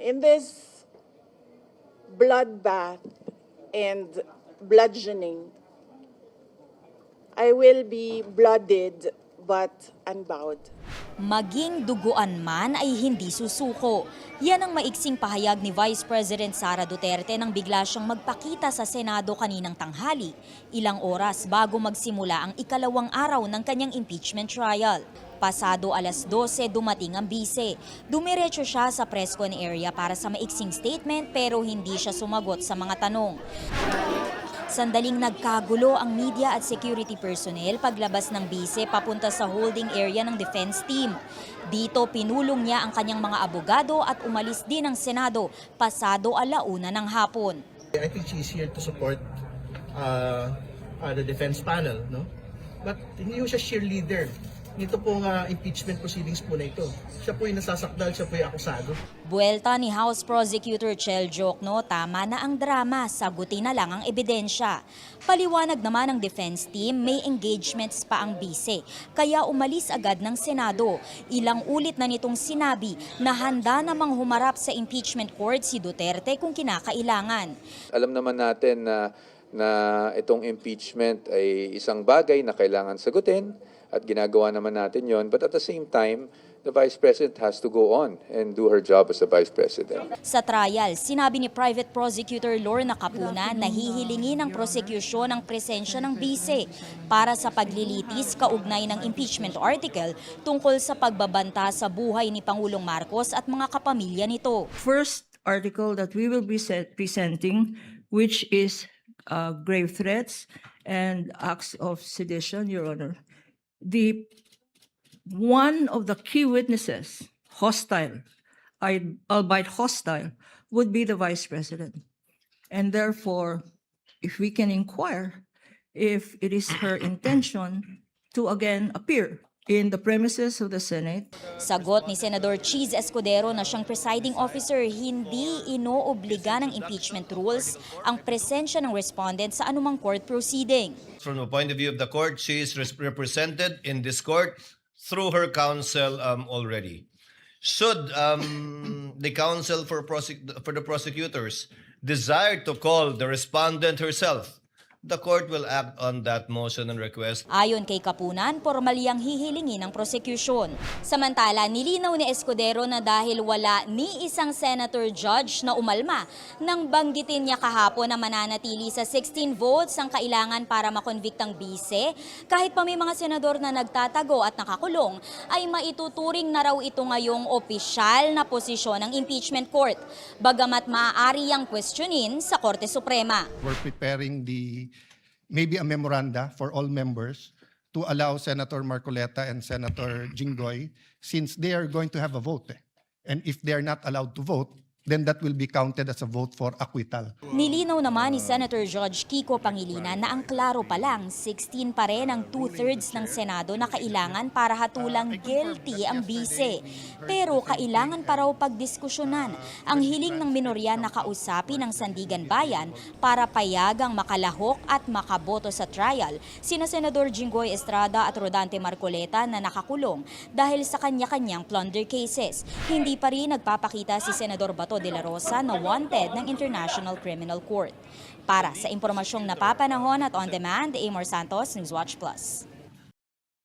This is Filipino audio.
In this bloodbath and bludgeoning, I will be blooded but unbowed. Maging duguan man ay hindi susuko. Yan ang maiksing pahayag ni Vice President Sara Duterte nang bigla siyang magpakita sa Senado kaninang tanghali, ilang oras bago magsimula ang ikalawang araw ng kanyang impeachment trial. Pasado alas 12 dumating ang bise. Dumiretso siya sa press con area para sa maiksing statement pero hindi siya sumagot sa mga tanong. Sandaling nagkagulo ang media at security personnel paglabas ng bise papunta sa holding area ng defense team. Dito pinulong niya ang kanyang mga abogado at umalis din ang Senado pasado alauna ng hapon. I think she's here to support the defense panel, no? But hindi siya cheerleader. Nito pong impeachment proceedings po na ito. Siya po yung nasasakdal, siya po yung akusado. Buwelta ni House Prosecutor Chel Jokno, tama na ang drama, sagutin na lang ang ebidensya. Paliwanag naman ng defense team, may engagements pa ang bise, kaya umalis agad ng Senado. Ilang ulit na nitong sinabi na handa namang humarap sa impeachment court si Duterte kung kinakailangan. Alam naman natin na itong impeachment ay isang bagay na kailangan sagutin at ginagawa naman natin yon. But at the same time, the Vice President has to go on and do her job as a Vice President. Sa trial, sinabi ni Private Prosecutor Lorna Capuna na hihilingin ng prosecution ang presensya ng bise para sa paglilitis kaugnay ng impeachment article tungkol sa pagbabanta sa buhay ni Pangulong Marcos at mga kapamilya nito. First article that we will be presenting, which is grave threats and acts of sedition, Your Honor. One of the key witnesses, hostile, albeit hostile, would be the Vice President. And therefore, if we can inquire if it is her intention to again appear in the premises of the Senate. Sagot ni Senador Cheese Escudero na siyang presiding officer, hindi inoobliga ng impeachment rules ang presensya ng respondent sa anumang court proceeding. From the point of view of the court, she is represented in this court through her counsel already. Should the counsel for the prosecutors desire to call the respondent herself, the court will act on that motion and request. Ayon kay Kapunan, formal yang hihilingin ng prosecution. Samantala, nilinaw ni Escudero na dahil wala ni isang senator judge na umalma nang banggitin niya kahapon na mananatili sa 16 votes ang kailangan para makonvict ang bise, kahit pa may mga senador na nagtatago at nakakulong, ay maituturing na raw ito ngayong opisyal na posisyon ng impeachment court, bagamat maaari yang questionin sa Korte Suprema. We're preparing maybe a memoranda for all members to allow Senator Marcoleta and Senator Jinggoy, since they are going to have a vote. And if they are not allowed to vote, then that will be counted as a vote for acquittal. Nilinaw naman ni Senator Judge Kiko Pangilinan na ang klaro pa lang, 16 pa rin ang 2/3 ng Senado na kailangan para hatulang guilty ang bise. Pero kailangan pa raw pagdiskusyonan ang hiling ng minorya na kausapin ng Sandigan Bayan para payagang makalahok at makaboto sa trial sina Senador Jinggoy Estrada at Rodante Marcoleta na nakakulong dahil sa kanya-kanyang plunder cases. Hindi pa rin nagpapakita si Senador Bato de la Rosa na wanted ng International Criminal Court. Para sa impormasyong napapanahon at on demand, Amor Santos, Newswatch Plus.